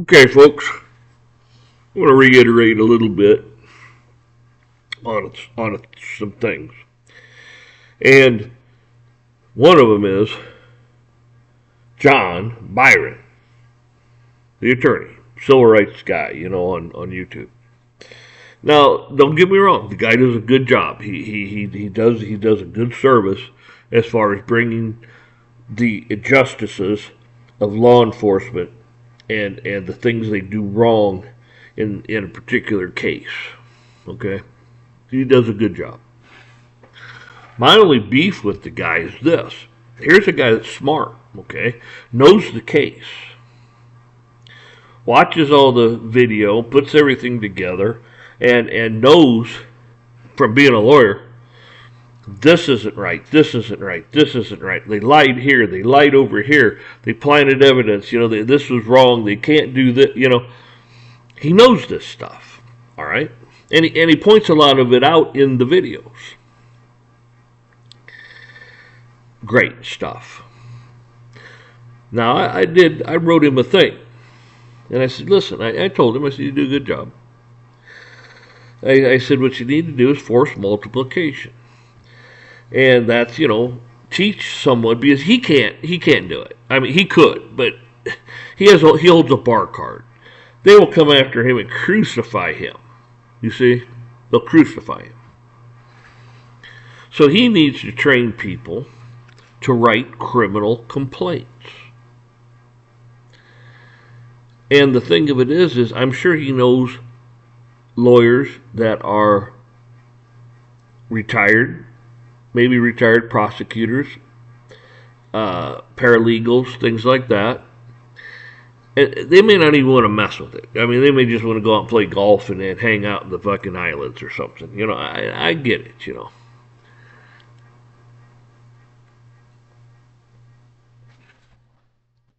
Okay, folks, I want to reiterate a little bit on some things. And one of them is John Byron, the attorney, civil rights guy, on YouTube. Now, don't get me wrong, the guy does a good job. He does a good service as far as bringing the injustices of law enforcement and the things they do wrong in a particular case. Okay? He does a good job. My only beef with the guy is this. Here's a guy that's smart, okay? Knows the case. Watches all the video, puts everything together, and knows from being a lawyer, this isn't right, this isn't right, this isn't right. They lied here, they lied over here, they planted evidence, this was wrong, they can't do that, He knows this stuff, all right? And he points a lot of it out in the videos. Great stuff. Now, I wrote him a thing. And I said, listen, I told him, I said, you do a good job. I said, what you need to do is force multiplication. And that's, teach someone, because he can't do it. I mean, he could, but he holds a bar card. They will come after him and crucify him. You see? They'll crucify him. So he needs to train people to write criminal complaints. And the thing of it is I'm sure he knows lawyers that are retired, maybe retired prosecutors, paralegals, things like that. And they may not even want to mess with it. I mean, they may just want to go out and play golf and then hang out in the fucking islands or something. I get it,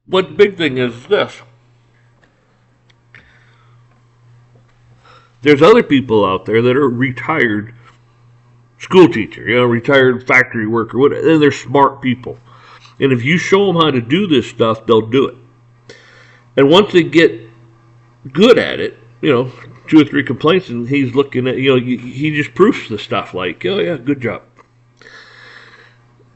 But the big thing is this. There's other people out there that are retired school teacher, retired factory worker, whatever, and they're smart people. And if you show them how to do this stuff, they'll do it. And once they get good at it, 2 or 3 complaints, and he's looking at, he just proofs the stuff like, oh yeah, good job.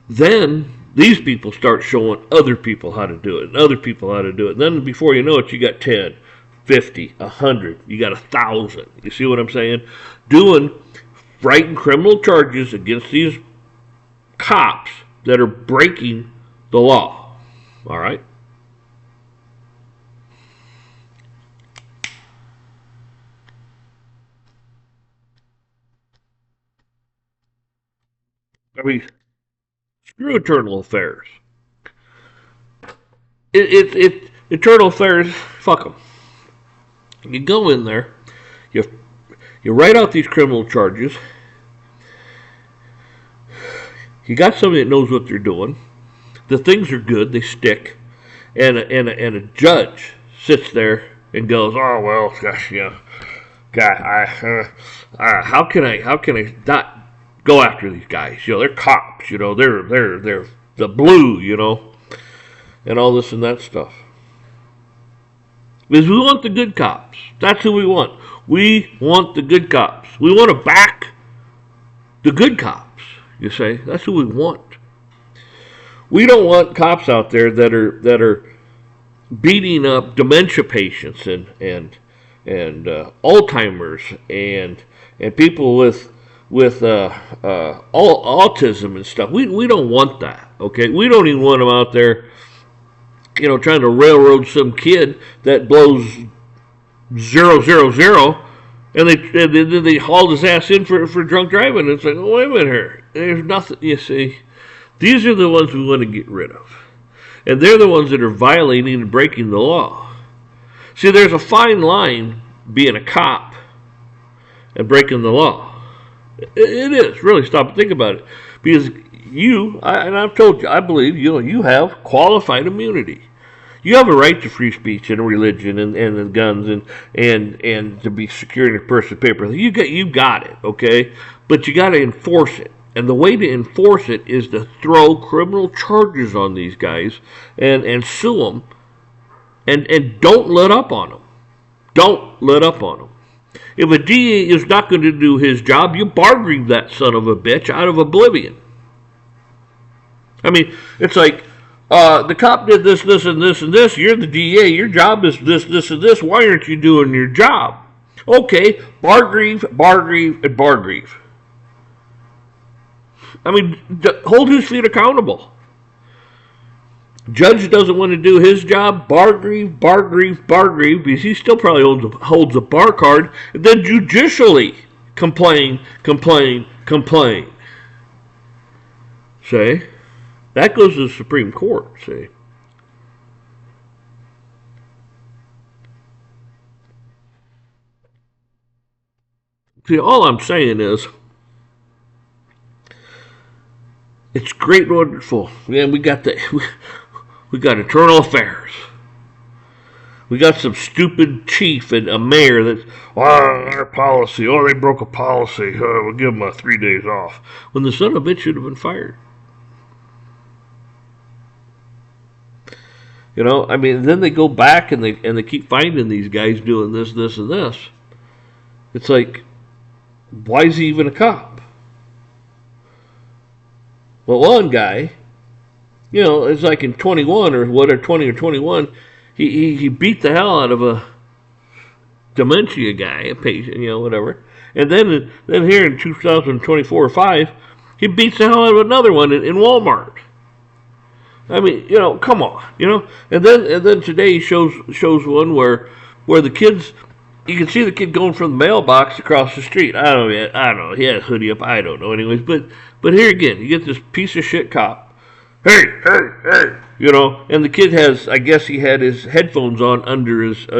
Then these people start showing other people how to do it, and other people how to do it. And then before you know it, you got 10, 50, 100, you got 1,000. You see what I'm saying? Writing criminal charges against these cops that are breaking the law. All right? I mean, screw internal affairs. Internal affairs, fuck them. You go in there, you write out these criminal charges. You got somebody that knows what they're doing. The things are good, they stick, and a judge sits there and goes, "Oh well, gosh, God, how can I not go after these guys? They're cops. They're the blue, and all this and that stuff." Because we want the good cops. That's who we want. We want the good cops. We want to back the good cops, you say. That's who we want. We don't want cops out there that are beating up dementia patients and Alzheimer's and people with autism and stuff. We don't want that, okay? We don't even want them out there trying to railroad some kid that blows 000, and they hauled his ass in for drunk driving. It's like, oh, wait a minute here. There's nothing, you see. These are the ones we want to get rid of. And they're the ones that are violating and breaking the law. See, there's a fine line being a cop and breaking the law. It is. Really, stop and think about it. Because and I've told you, I believe you have qualified immunity. You have a right to free speech and religion and guns and to be secure in your personal paper. You got it, okay? But you got to enforce it. And the way to enforce it is to throw criminal charges on these guys and sue them And don't let up on them. Don't let up on them. If a DA is not going to do his job, you bargain that son of a bitch out of oblivion. I mean, it's like, the cop did this, this, and this, and this. You're the DA. Your job is this, this, and this. Why aren't you doing your job? Okay, Bargreave, and Bargreave. I mean, hold his feet accountable. Judge doesn't want to do his job. Bargreave, because he still probably holds a bar card. And then judicially complain. See? That goes to the Supreme Court, see? See, all I'm saying is, it's great and wonderful. Yeah, we got internal affairs. We got some stupid chief and a mayor that's, our policy, they broke a policy, we'll give them 3 days off. When the son of a bitch should have been fired. You know, I mean, then they go back and they keep finding these guys doing this, this, and this. It's like, why is he even a cop? Well, one guy, you know, it's like in 21 or whatever, 20 or 21, he beat the hell out of a dementia guy, a patient, you know, whatever. And then here in 2024 or 5, he beats the hell out of another one in Walmart. I mean, you know, come on, you know. And then today he shows one where the kids, you can see the kid going from the mailbox across the street. I don't know. He had a hoodie up. I don't know. Anyways, but here again, you get this piece of shit cop. Hey, you know, and the kid has, I guess he had his headphones on under his he had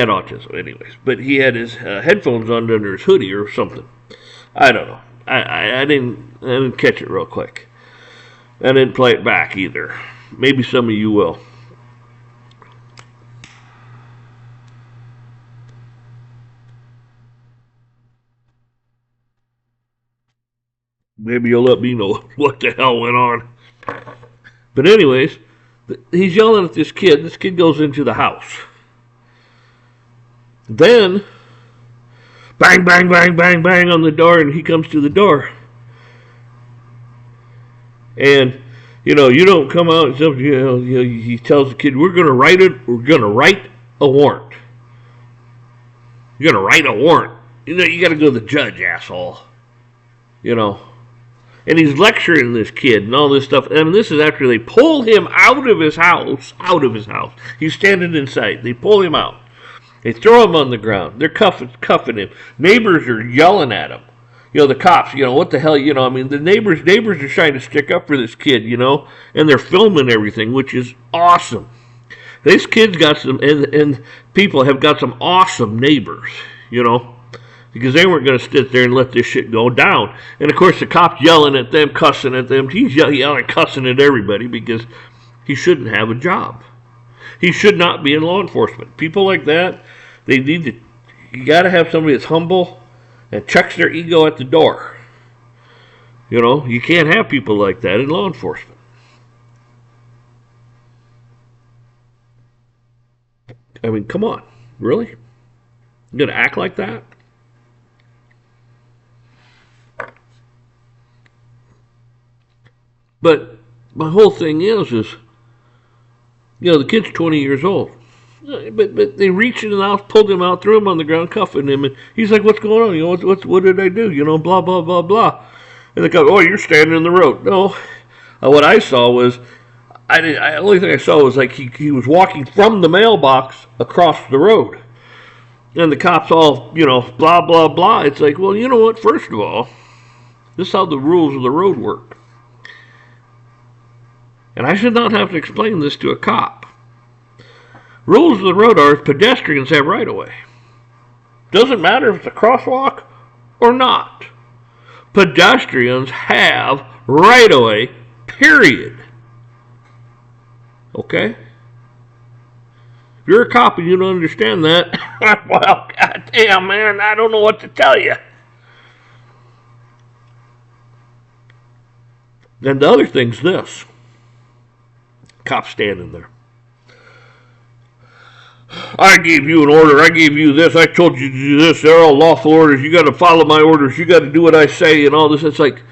autism anyways, but he had his headphones on under his hoodie or something. I don't know. I didn't catch it real quick. I didn't play it back either. Maybe some of you will. Maybe you'll let me know what the hell went on. But anyways, he's yelling at this kid. This kid goes into the house. Then, bang, bang, bang, bang, bang on the door, and he comes to the door. And, you know, you don't come out and stuff, you know, he tells the kid, we're going to write a warrant. You're going to write a warrant. You know, you got to go to the judge, asshole. You know. And he's lecturing this kid and all this stuff. And this is after they pull him out of his house. He's standing inside. They pull him out. They throw him on the ground. They're cuffing him. Neighbors are yelling at him. You know, the cops, you know, what the hell, you know, I mean, the neighbors are trying to stick up for this kid, you know, and they're filming everything, which is awesome. This kid's got some, and people have got some awesome neighbors, you know, because they weren't going to sit there and let this shit go down. And, of course, the cops yelling at them, cussing at them. He's yelling, cussing at everybody because he shouldn't have a job. He should not be in law enforcement. People like that, you got to have somebody that's humble and checks their ego at the door. You know, you can't have people like that in law enforcement. I mean, come on. Really? You gonna act like that? But my whole thing is, you know, the kid's 20 years old. But they reached in the house, pulled him out, threw him on the ground, cuffing him, and he's like, "What's going on? You know, what did I do? You know, blah blah blah blah." And they go, "Oh, you're standing in the road." No, what I saw was, the only thing I saw was like he was walking from the mailbox across the road, and the cops all, you know, blah blah blah. It's like, well, you know what? First of all, this is how the rules of the road work, and I should not have to explain this to a cop. Rules of the road are pedestrians have right of way. Doesn't matter if it's a crosswalk or not. Pedestrians have right of way, period. Okay? If you're a cop and you don't understand that, well, goddamn, man, I don't know what to tell you. Then the other thing's this. Cop standing there. I gave you an order. I gave you this. I told you to do this. They're all lawful orders. You got to follow my orders. You got to do what I say and all this. It's like,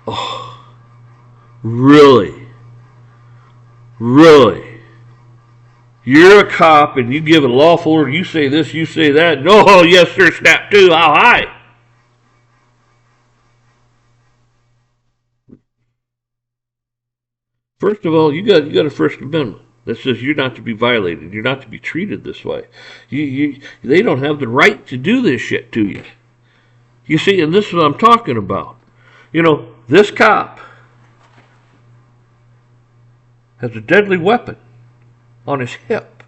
oh, really? Really? You're a cop and you give a lawful order. You say this, you say that. No, oh, yes, sir, snap to. How high? First of all, you got a First Amendment that says you're not to be violated. You're not to be treated this way. They don't have the right to do this shit to you. You see, and this is what I'm talking about. You know, this cop has a deadly weapon on his hip,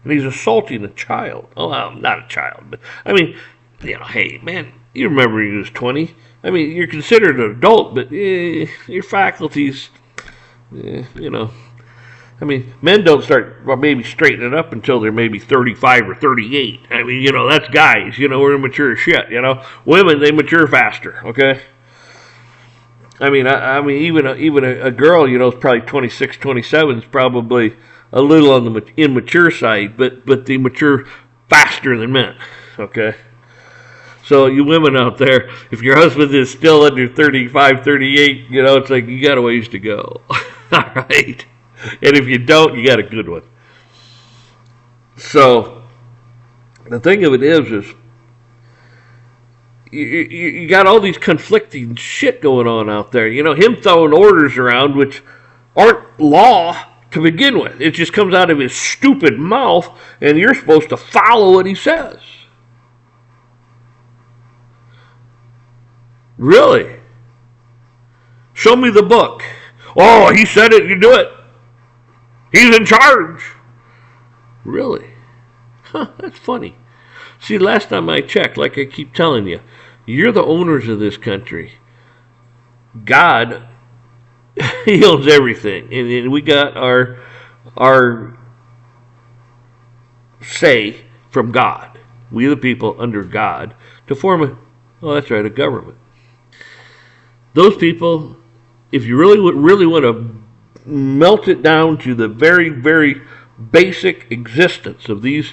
and he's assaulting a child. Oh, well, not a child, but I mean, you know, hey, man, you remember he was 20. I mean, you're considered an adult, but your faculties, you know. I mean, men don't start maybe straightening up until they're maybe 35 or 38. I mean, you know, that's guys. You know, we're immature as shit. You know, women, they mature faster. Okay. I mean, even a girl, you know, is probably 26, 27 is probably a little on the immature side, but they mature faster than men. Okay. So you women out there, if your husband is still under 35, 38, you know, it's like you got a ways to go. All right. And if you don't, you got a good one. So the thing of it is you got all these conflicting shit going on out there. You know, him throwing orders around which aren't law to begin with. It just comes out of his stupid mouth, and you're supposed to follow what he says. Really? Show me the book. Oh, he said it, you do it. He's in charge. Really? Huh, that's funny. See, last time I checked, like I keep telling you, you're the owners of this country. God, he owns everything. And we got our say from God. We the people under God to form a government. Those people, if you really want to melt it down to the very, very basic existence of these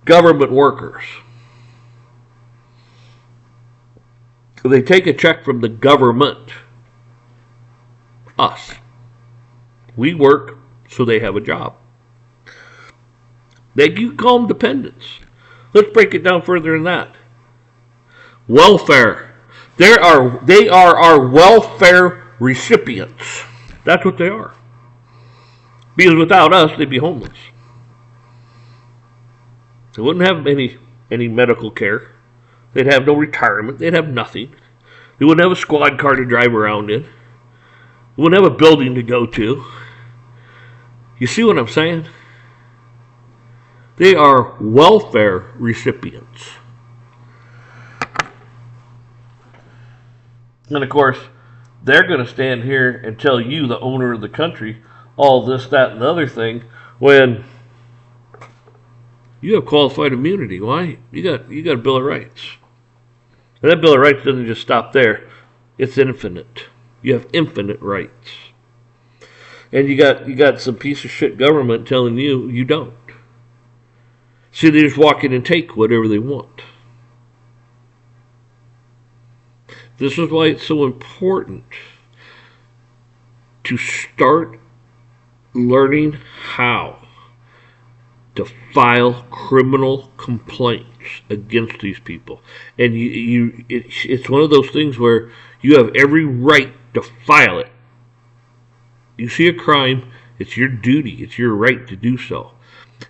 government workers, they take a check from the government, us. We work so they have a job. You call them dependents. Let's break it down further than that. Welfare. They are our welfare recipients. That's what they are. Because without us, they'd be homeless. They wouldn't have any medical care. They'd have no retirement. They'd have nothing. They wouldn't have a squad car to drive around in. They wouldn't have a building to go to. You see what I'm saying? They are welfare recipients. And of course, they're going to stand here and tell you, the owner of the country, all this, that, and the other thing, when you have qualified immunity. Why? You got a Bill of Rights. And that Bill of Rights doesn't just stop there. It's infinite. You have infinite rights. And you got some piece of shit government telling you don't. See, they just walk in and take whatever they want. This is why it's so important to start learning how to file criminal complaints against these people. And it's one of those things where you have every right to file it. You see a crime, it's your duty, it's your right to do so.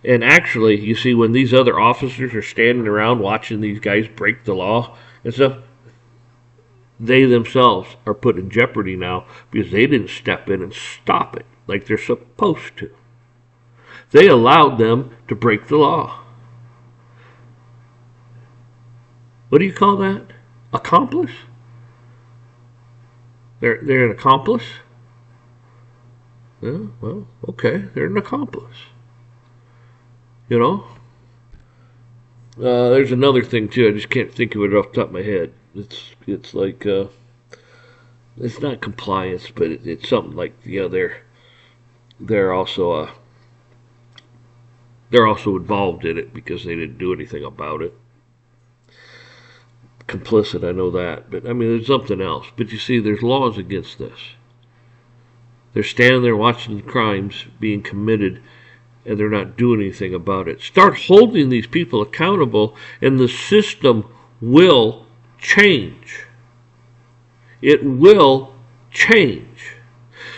And actually, you see, when these other officers are standing around watching these guys break the law and stuff, they themselves are put in jeopardy now because they didn't step in and stop it like they're supposed to. They allowed them to break the law. What do you call that? Accomplice? They're an accomplice? Yeah, well, okay, they're an accomplice. You know? There's another thing too. I just can't think of it off the top of my head. It's like it's not compliance, but it's something like, you know, they're also They're also involved in it because they didn't do anything about it. Complicit, I know that. But, I mean, there's something else. But you see, there's laws against this. They're standing there watching the crimes being committed, and they're not doing anything about it. Start holding these people accountable, and the system will change. It will change.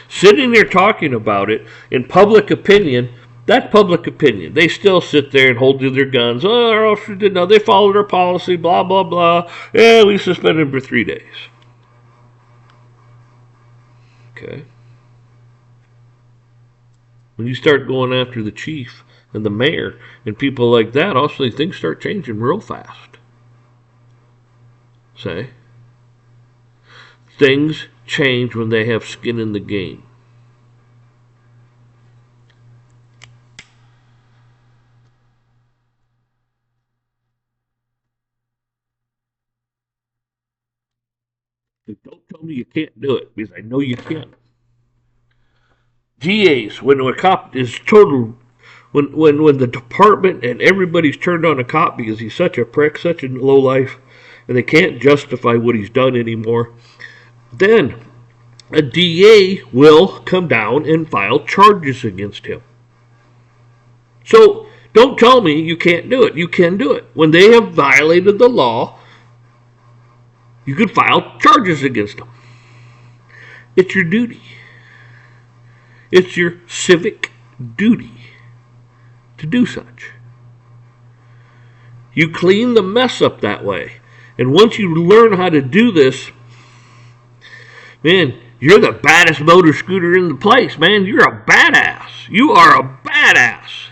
Sitting there talking about it in public opinion, that's public opinion. They still sit there and hold to their guns. Oh, our officer did no, they followed our policy, blah, blah, blah. Yeah, we suspended them for 3 days. Okay. When you start going after the chief and the mayor and people like that, also things start changing real fast. Say, things change when they have skin in the game. Don't tell me you can't do it, because I know you can. DAs, when a cop is total, when the department and everybody's turned on a cop because he's such a prick, such a lowlife, and they can't justify what he's done anymore, then a DA will come down and file charges against him. So don't tell me you can't do it. You can do it. When they have violated the law, you can file charges against them. It's your duty. It's your civic duty to do such. You clean the mess up that way. And once you learn how to do this, man, you're the baddest motor scooter in the place, man. You're a badass. You are a badass.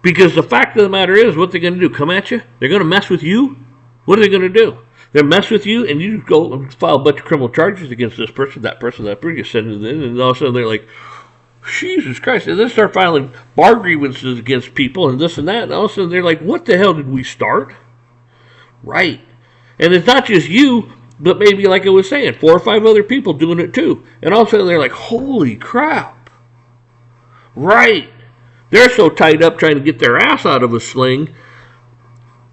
Because the fact of the matter is, what they're going to do, come at you? They're going to mess with you? What are they going to do? They'll mess with you, and you go and file a bunch of criminal charges against this person, that person, that person. You send it in, and all of a sudden they're like, Jesus Christ. And then start filing bar grievances against people and this and that. And all of a sudden they're like, what the hell did we start? Right. And it's not just you, but maybe, like I was saying, 4 or 5 other people doing it too. And all of a sudden they're like, holy crap. Right. They're so tied up trying to get their ass out of a sling,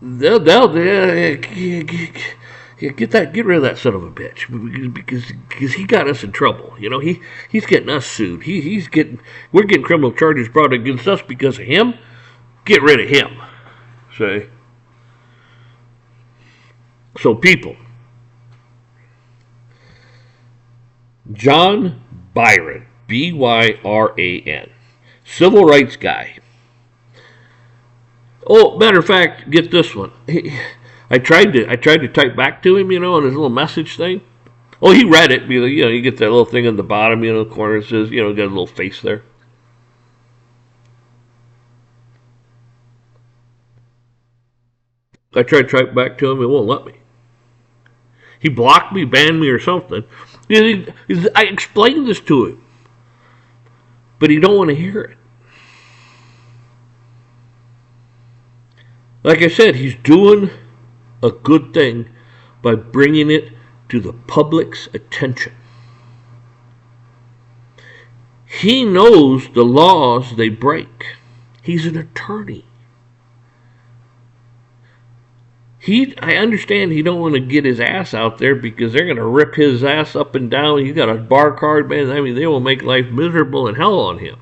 they'll get rid of that son of a bitch, because he got us in trouble. You know, he's getting us sued. We're getting criminal charges brought against us because of him. Get rid of him. See? So people, John Byron, Byran, civil rights guy. Oh, matter of fact, get this one. I tried to type back to him, you know, on his little message thing. Oh, he read it. You know, you get that little thing on the bottom, you know, the corner says, you know, got a little face there. I tried to type back to him, it won't let me. He blocked me, banned me, or something. I explained this to him, but he don't want to hear it. Like I said, he's doing a good thing by bringing it to the public's attention. He knows the laws they break. He's an attorney. I understand he don't want to get his ass out there because they're going to rip his ass up and down. He's got a bar card, man. I mean, they will make life miserable and hell on him.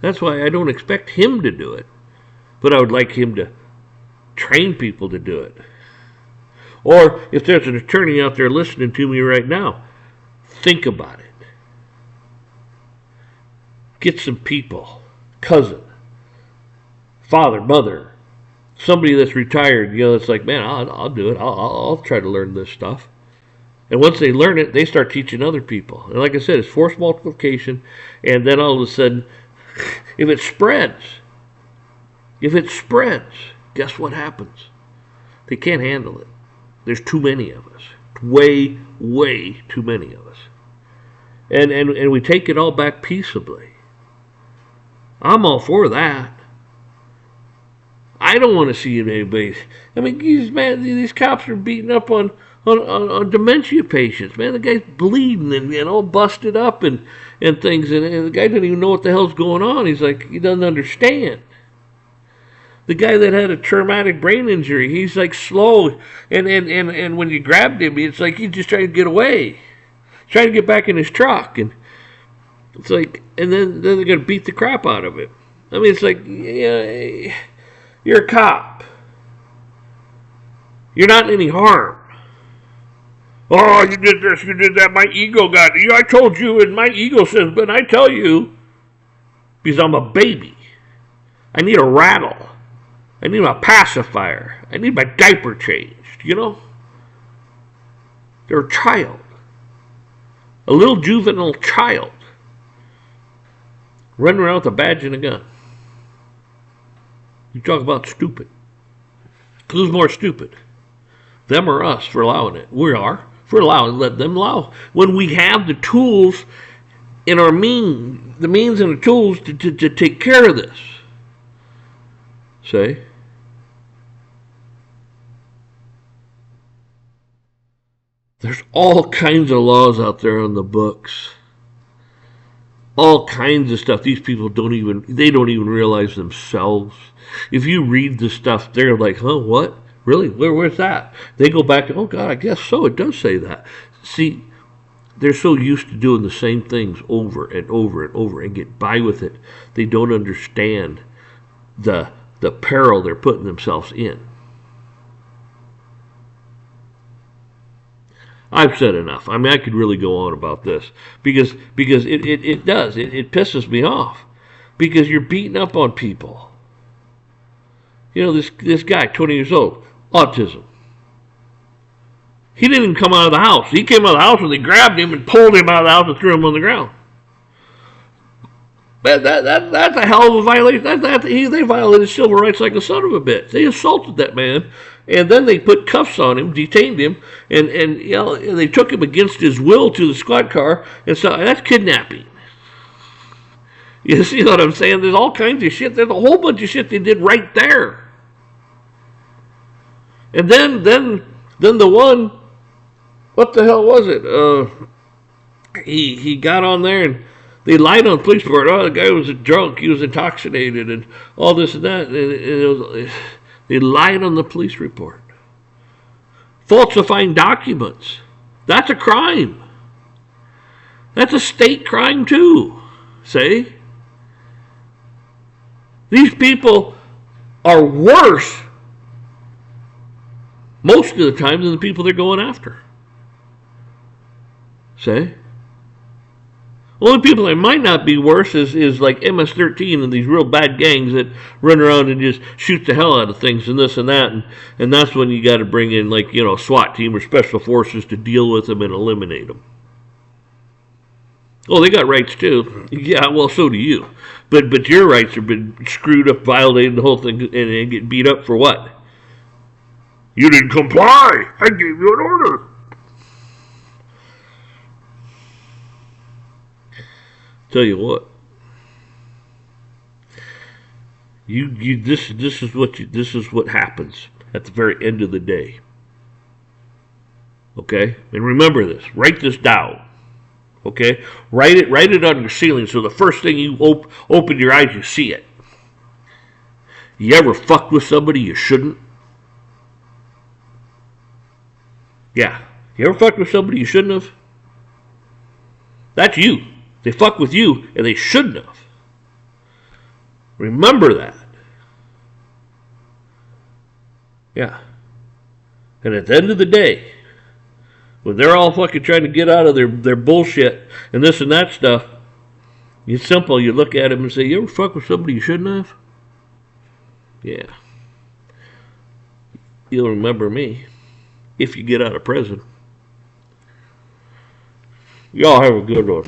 That's why I don't expect him to do it. But I would like him to train people to do it. Or if there's an attorney out there listening to me right now, think about it. Get some people, cousin, father, mother, somebody that's retired, you know, that's like, man, I'll do it. I'll try to learn this stuff. And once they learn it, they start teaching other people. And like I said, it's force multiplication. And then all of a sudden, if it spreads, guess what happens? They can't handle it. There's too many of us. Way, way too many of us. And we take it all back peaceably. I'm all for that. I don't want to see anybody. I mean, these cops are beating up on on dementia patients. Man, the guy's bleeding and all busted up and things, and the guy doesn't even know what the hell's going on. He's like, he doesn't understand. The guy that had a traumatic brain injury, he's like slow, and when you grabbed him, it's like he's just trying to get away, trying to get back in his truck, and it's like, and then they're gonna beat the crap out of him. I mean, it's like, yeah, you're a cop. You're not in any harm. Oh, you did this, you did that. My ego got you. I told you, and my ego says, but I tell you, because I'm a baby. I need a rattle. I need a pacifier. I need my diaper changed, you know? They're a child. A little juvenile child. Running around with a badge and a gun. You talk about stupid. Who's more stupid? Them or us for allowing it? We are. For allowing, let them allow. When we have the tools in our the means and the tools to take care of this. Say? There's all kinds of laws out there on the books. All kinds of stuff. These people don't even realize themselves. If you read the stuff, they're like, huh, what? Really? Where's that? They go back, oh God, I guess so. It does say that. See, they're so used to doing the same things over and over and over and get by with it. They don't understand the peril they're putting themselves in. I've said enough. I mean, I could really go on about this because it does. It pisses me off because you're beating up on people. You know, this guy, 20 years old, autism. He didn't even come out of the house. He came out of the house and they grabbed him and pulled him out of the house and threw him on the ground. That's a hell of a violation. They violated civil rights like a son of a bitch. They assaulted that man, and then they put cuffs on him, detained him, and you know, they took him against his will to the squad car, and so that's kidnapping. You see what I'm saying? There's all kinds of shit. There's a whole bunch of shit they did right there. And then the one, what the hell was it? He got on there and they lied on the police report. Oh, the guy was drunk. He was intoxicated and all this and that. And they lied on the police report. Falsifying documents. That's a crime. That's a state crime too. See? These people are worse most of the time than the people they're going after. See? Only people that might not be worse is like MS-13 and these real bad gangs that run around and just shoot the hell out of things and this and that. And that's when you got to bring in, like, you know, a SWAT team or special forces to deal with them and eliminate them. Oh, they got rights too. Yeah, well, so do you. But your rights have been screwed up, violated, the whole thing, and get beat up for what? You didn't comply. I gave you an order. Tell you what. This is what happens at the very end of the day. Okay? And remember this. Write this down. Okay? Write it on your ceiling so the first thing you open your eyes, you see it. You ever fucked with somebody you shouldn't? Yeah. You ever fucked with somebody you shouldn't have? That's you. They fuck with you and they shouldn't have. Remember that. Yeah. And at the end of the day, when they're all fucking trying to get out of their bullshit and this and that stuff, it's simple. You look at them and say, you ever fuck with somebody you shouldn't have? Yeah. You'll remember me if you get out of prison. Y'all have a good one.